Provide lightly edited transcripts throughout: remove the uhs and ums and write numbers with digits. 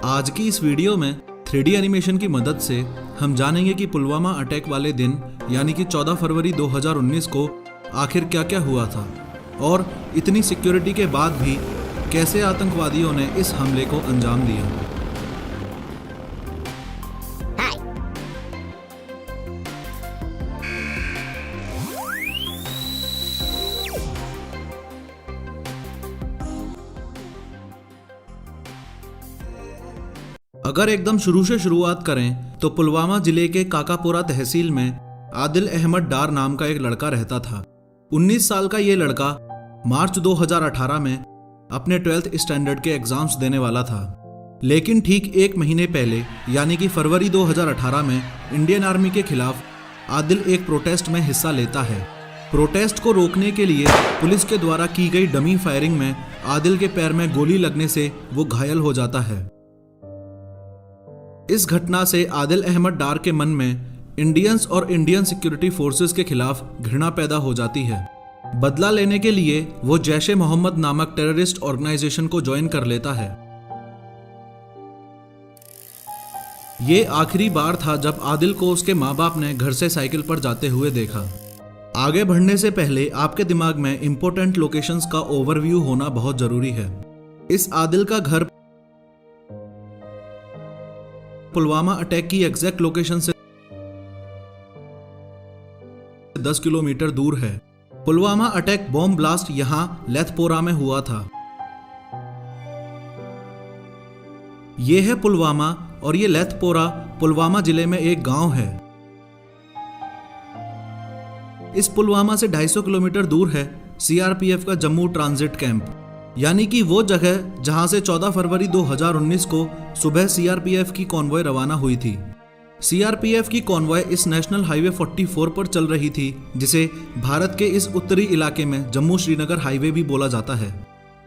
आज की इस वीडियो में 3D एनिमेशन की मदद से हम जानेंगे कि पुलवामा अटैक वाले दिन यानी कि 14 फरवरी 2019 को आखिर क्या क्या हुआ था और इतनी सिक्योरिटी के बाद भी कैसे आतंकवादियों ने इस हमले को अंजाम दिया। अगर एकदम शुरू से शुरुआत करें तो पुलवामा जिले के काकापुरा तहसील में आदिल अहमद डार नाम का एक लड़का रहता था। 19 साल का ये लड़का मार्च 2018 में अपने 12th स्टैंडर्ड के एग्जाम्स देने वाला था, लेकिन ठीक एक महीने पहले यानी कि फरवरी 2018 में इंडियन आर्मी के खिलाफ आदिल एक प्रोटेस्ट में हिस्सा लेता है। प्रोटेस्ट को रोकने के लिए पुलिस के द्वारा की गई डमी फायरिंग में आदिल के पैर में गोली लगने से वो घायल हो जाता है। इस घटना से आदिल अहमद डार के मन में इंडियंस और इंडियन सिक्योरिटी फोर्सेस के खिलाफ घृणा पैदा हो जाती है। बदला लेने के लिए वो जैश-ए मोहम्मद नामक टेररिस्ट ऑर्गेनाइजेशन को ज्वाइन कर लेता है। ये आखिरी बार था जब आदिल को उसके माँ बाप ने घर से साइकिल पर जाते हुए देखा। आगे बढ़ने से पहले आपके दिमाग में इंपॉर्टेंट लोकेशंस का ओवरव्यू होना बहुत जरूरी है। इस आदिल का घर पुलवामा अटैक की एग्जैक्ट लोकेशन से 10 किलोमीटर दूर है। पुलवामा अटैक बॉम्ब ब्लास्ट यहां लेथपोरा में हुआ था। यह है पुलवामा और यह लेथपोरा पुलवामा जिले में एक गांव है। इस पुलवामा से 250 किलोमीटर दूर है सीआरपीएफ का जम्मू ट्रांजिट कैंप, यानी कि वो जगह जहां से 14 फरवरी 2019 को सुबह सीआरपीएफ की कॉन्वॉय रवाना हुई थी। सीआरपीएफ की कॉन्वॉय इस नेशनल हाईवे 44 पर चल रही थी, जिसे भारत के इस उत्तरी इलाके में जम्मू श्रीनगर हाईवे भी बोला जाता है।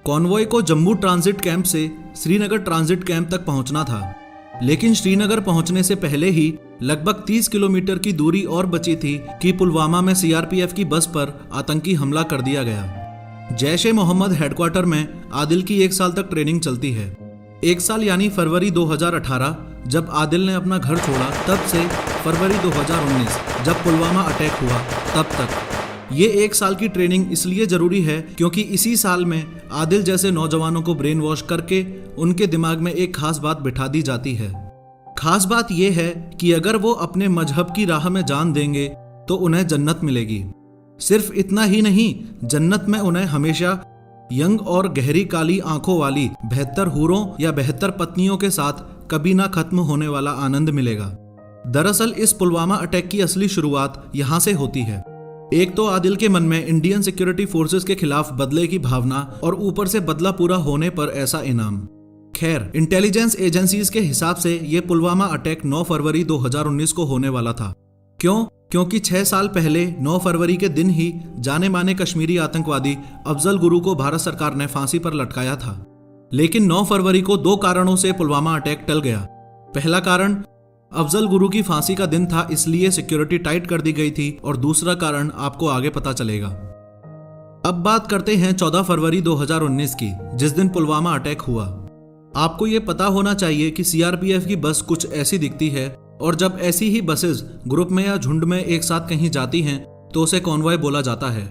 कॉन्वॉय को जम्मू ट्रांजिट कैंप से श्रीनगर ट्रांजिट कैंप तक पहुंचना था, लेकिन श्रीनगर पहुंचने से पहले ही लगभग 30 किलोमीटर की दूरी और बची थी कि पुलवामा में सीआरपीएफ की बस पर आतंकी हमला कर दिया गया। जैश-ए मोहम्मद हेडक्वार्टर में आदिल की 1 साल तक ट्रेनिंग चलती है। 1 साल यानी फरवरी 2018 जब आदिल ने अपना घर छोड़ा, तब से फरवरी 2019 जब पुलवामा अटैक हुआ, तब तक ये 1 साल की ट्रेनिंग इसलिए जरूरी है क्योंकि इसी साल में आदिल जैसे नौजवानों को ब्रेन वॉश करके उनके दिमाग में एक खास बात बिठा दी जाती है। खास बात यह है कि अगर वो अपने मजहब की राह में जान देंगे तो उन्हें जन्नत मिलेगी। सिर्फ इतना ही नहीं, जन्नत में उन्हें हमेशा यंग और गहरी काली आंखों वाली 72 हूरों या 72 पत्नियों के साथ कभी ना खत्म होने वाला आनंद मिलेगा। दरअसल इस पुलवामा अटैक की असली शुरुआत यहां से होती है। एक तो आदिल के मन में इंडियन सिक्योरिटी फोर्सेस के खिलाफ बदले की भावना और ऊपर से बदला पूरा होने पर ऐसा इनाम। खैर, इंटेलिजेंस एजेंसीज के हिसाब से यह पुलवामा अटैक 9 फरवरी 2019 को होने वाला था। क्योंकि 6 साल पहले 9 फरवरी के दिन ही जाने माने कश्मीरी आतंकवादी अफजल गुरु को भारत सरकार ने फांसी पर लटकाया था। लेकिन 9 फरवरी को 2 कारणों से पुलवामा अटैक टल गया। पहला कारण अफजल गुरु की फांसी का दिन था, इसलिए सिक्योरिटी टाइट कर दी गई थी, और दूसरा कारण आपको आगे पता चलेगा। अब बात करते हैं 14 फरवरी 2019 की, जिस दिन पुलवामा अटैक हुआ। आपको ये पता होना चाहिए कि सीआरपीएफ की बस कुछ ऐसी दिखती है, और जब ऐसी ही बसेस ग्रुप में या झुंड में एक साथ कहीं जाती हैं तो उसे कॉन्वॉय बोला जाता है।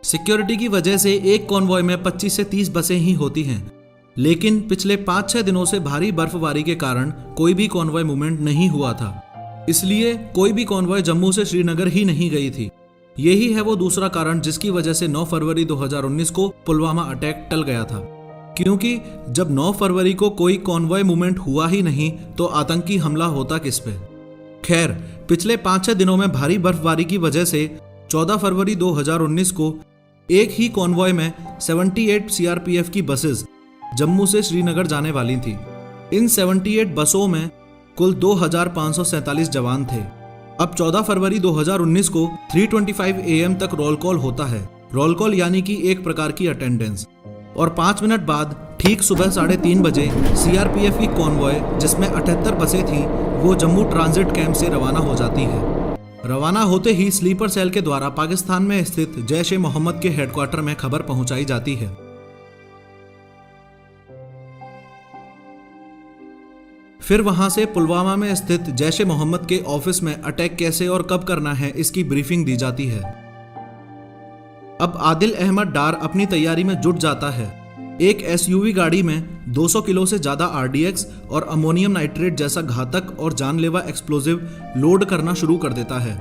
सिक्योरिटी की वजह से एक कॉन्वॉय में 25 से 30 बसें ही होती हैं, लेकिन पिछले 5-6 दिनों से भारी बर्फबारी के कारण कोई भी कॉन्वॉय मूवमेंट नहीं हुआ था, इसलिए कोई भी कॉन्वॉय जम्मू से श्रीनगर ही नहीं गई थी। यही है वो दूसरा कारण जिसकी वजह से 9 फरवरी 2019 को पुलवामा अटैक टल गया था, क्योंकि जब 9 फरवरी को कोई कॉन्वॉय मूवमेंट हुआ ही नहीं तो आतंकी हमला होता किस पे। खैर, पिछले 5-6 दिनों में भारी बर्फबारी की वजह से 14 फरवरी 2019 को एक ही कॉन्वॉय में 78 सीआरपीएफ की बसेस जम्मू से श्रीनगर जाने वाली थी। इन 78 बसों में कुल 2547 जवान थे। अब 14 फरवरी 2019 को 3:25 AM तक रोल कॉल होता है। रोल कॉल यानी कि एक प्रकार की अटेंडेंस, और 5 मिनट बाद ठीक सुबह 3:30 बजे सीआरपीएफ की कॉन्वॉय, जिसमें 78 बसें थीं, वो जम्मू ट्रांजिट कैंप से रवाना हो जाती है। रवाना होते ही स्लीपर सेल के द्वारा पाकिस्तान में स्थित जैश-ए मोहम्मद के हेडक्वार्टर में खबर पहुंचाई जाती है। फिर वहां से पुलवामा में स्थित जैश ए मोहम्मद के ऑफिस में अटैक कैसे और कब करना है इसकी ब्रीफिंग दी जाती है। अब आदिल अहमद डार अपनी तैयारी में जुट जाता है। एक एसयूवी गाड़ी में 200 किलो से ज्यादा आरडीएक्स और अमोनियम नाइट्रेट जैसा घातक और जानलेवा एक्सप्लोजिव लोड करना शुरू कर देता है।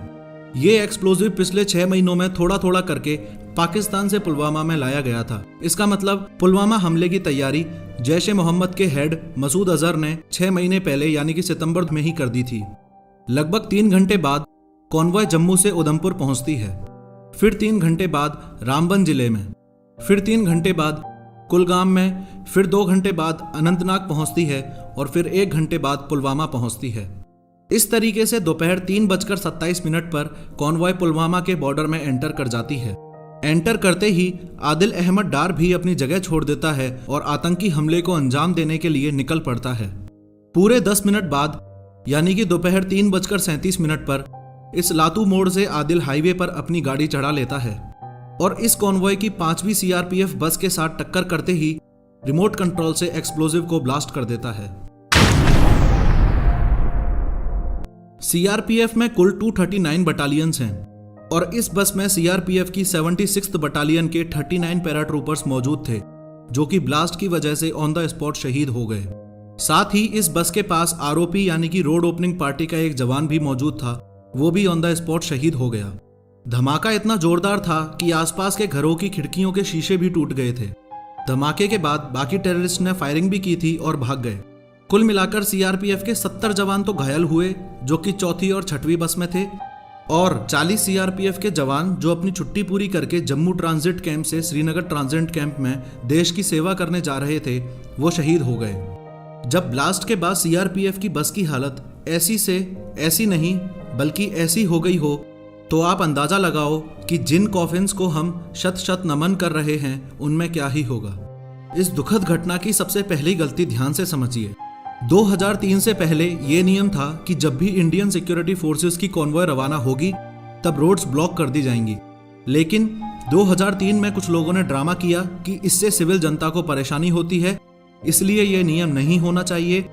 ये एक्सप्लोजिव पिछले 6 महीनों में थोड़ा थोड़ा करके पाकिस्तान से पुलवामा में लाया गया था। इसका मतलब पुलवामा हमले की तैयारी जैश ए मोहम्मद के हेड मसूद अजहर ने 6 महीने पहले यानी कि सितंबर में ही कर दी थी। लगभग 3 घंटे बाद कॉन्वॉय जम्मू से उधमपुर पहुंचती है, फिर 3 घंटे बाद रामबन जिले में, फिर 3 घंटे बाद कुलगाम में, फिर 2 घंटे बाद अनंतनाग पहुंचती है और फिर 1 घंटे बाद पुलवामा पहुंचती है। इस तरीके से दोपहर 3:27 पर कॉन्वॉय पुलवामा के बॉर्डर में एंटर कर जाती है। एंटर करते ही आदिल अहमद डार भी अपनी जगह छोड़ देता है और आतंकी हमले को अंजाम देने के लिए निकल पड़ता है। पूरे 10 मिनट बाद यानी कि दोपहर 3:37 पर इस लातू मोड़ से आदिल हाईवे पर अपनी गाड़ी चढ़ा लेता है और इस कॉन्वॉय की 5वीं सीआरपीएफ बस के साथ टक्कर करते ही रिमोट कंट्रोल से एक्सप्लोजिव को ब्लास्ट कर देता है। सीआरपीएफ में कुल 239 बटालियंस हैं और इस बस में सीआरपीएफ की 76th बटालियन के 39 पैराट्रूपर्स मौजूद थे, जो कि ब्लास्ट की वजह से ऑन द स्पॉट शहीद हो गए। साथ ही इस बस के पास आरओपी यानी कि रोड ओपनिंग पार्टी का एक जवान भी मौजूद था, वो भी ऑन द स्पॉट शहीद हो गया। धमाका इतना जोरदार था कि आसपास के घरों की खिड़कियों के शीशे भी टूट गए थे। धमाके के बाद बाकी टेररिस्ट ने फायरिंग भी की थी और भाग गए। कुल मिलाकर सीआरपीएफ के 70 जवान तो घायल हुए, जो कि 4थी और 6वीं बस में थे, और 40 सीआरपीएफ के जवान जो अपनी छुट्टी पूरी करके जम्मू ट्रांजिट कैंप से श्रीनगर ट्रांजिट कैंप में देश की सेवा करने जा रहे थे, वो शहीद हो गए। जब ब्लास्ट के बाद सीआरपीएफ की बस की हालत ऐसी से ऐसी नहीं बल्कि ऐसी हो गई हो, तो आप अंदाजा लगाओ कि जिन कॉफिन्स को हम शत शत नमन कर रहे हैं उनमें क्या ही होगा। इस दुखद घटना की सबसे पहली गलती ध्यान से समझिए। 2003 से पहले ये नियम था कि जब भी इंडियन सिक्योरिटी फोर्सेस की कॉन्वॉय रवाना होगी तब रोड्स ब्लॉक कर दी जाएंगी, लेकिन 2003 में कुछ लोगों ने ड्रामा किया कि इससे सिविल जनता को परेशानी होती है, इसलिए ये नियम नहीं होना चाहिए,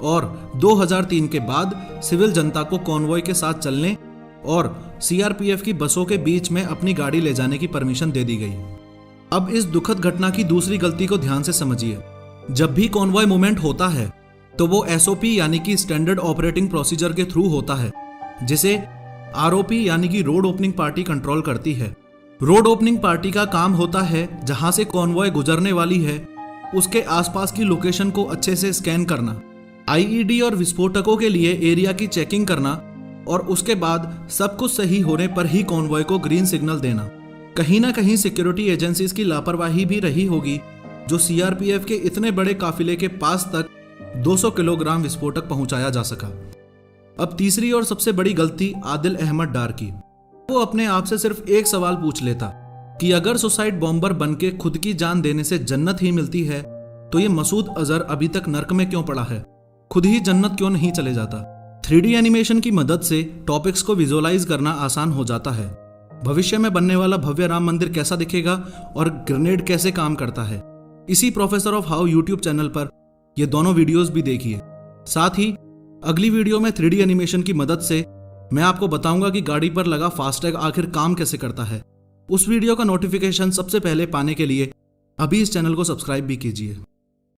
और 2003 के बाद सिविल जनता को कॉन्वॉय के साथ चलने और सीआरपीएफ की बसों के बीच में अपनी गाड़ी ले जाने की परमिशन दे दी गई। अब इस दुखद घटना की दूसरी गलती को ध्यान से समझिए। जब भी कॉन्वॉय मूवमेंट होता है तो वो एसओपी यानी कि स्टैंडर्ड ऑपरेटिंग प्रोसीजर के थ्रू होता है, जिसे आरओपी यानी कि रोड ओपनिंग पार्टी कंट्रोल करती है। रोड ओपनिंग पार्टी का काम होता है जहां से कॉन्वॉय गुजरने वाली है उसके आसपास की लोकेशन को अच्छे से स्कैन करना, आईईडी और विस्फोटकों के लिए एरिया की चेकिंग करना, और उसके बाद सब कुछ सही होने पर ही कॉन्वॉय को ग्रीन सिग्नल देना। कहीं ना कहीं सिक्योरिटी एजेंसीज की लापरवाही भी रही होगी, जो सीआरपीएफ के इतने बड़े काफिले के पास तक 200 किलोग्राम विस्फोटक पहुंचाया जा सका। अब तीसरी और सबसे बड़ी गलती आदिल अहमद डार की। वो अपने आप से सिर्फ एक सवाल पूछ लेता कि अगर सुसाइड बॉम्बर बनके खुद की जान देने से जन्नत ही मिलती है तो ये मसूद अजहर अभी तक नर्क में क्यों पड़ा है, खुद ही जन्नत क्यों नहीं चले जाता। 3D एनिमेशन की मदद से टॉपिक्स को विजुअलाइज करना आसान हो जाता है। भविष्य में बनने वाला भव्य राम मंदिर कैसा दिखेगा और ग्रेनेड कैसे काम करता है, इसी professor of how YouTube channel पर ये दोनों वीडियोस भी देखिए। साथ ही अगली वीडियो में 3D एनिमेशन की मदद से मैं आपको बताऊंगा कि गाड़ी पर लगा फास्टैग आखिर काम कैसे करता है। उस वीडियो का नोटिफिकेशन सबसे पहले पाने के लिए अभी इस चैनल को सब्सक्राइब भी कीजिए।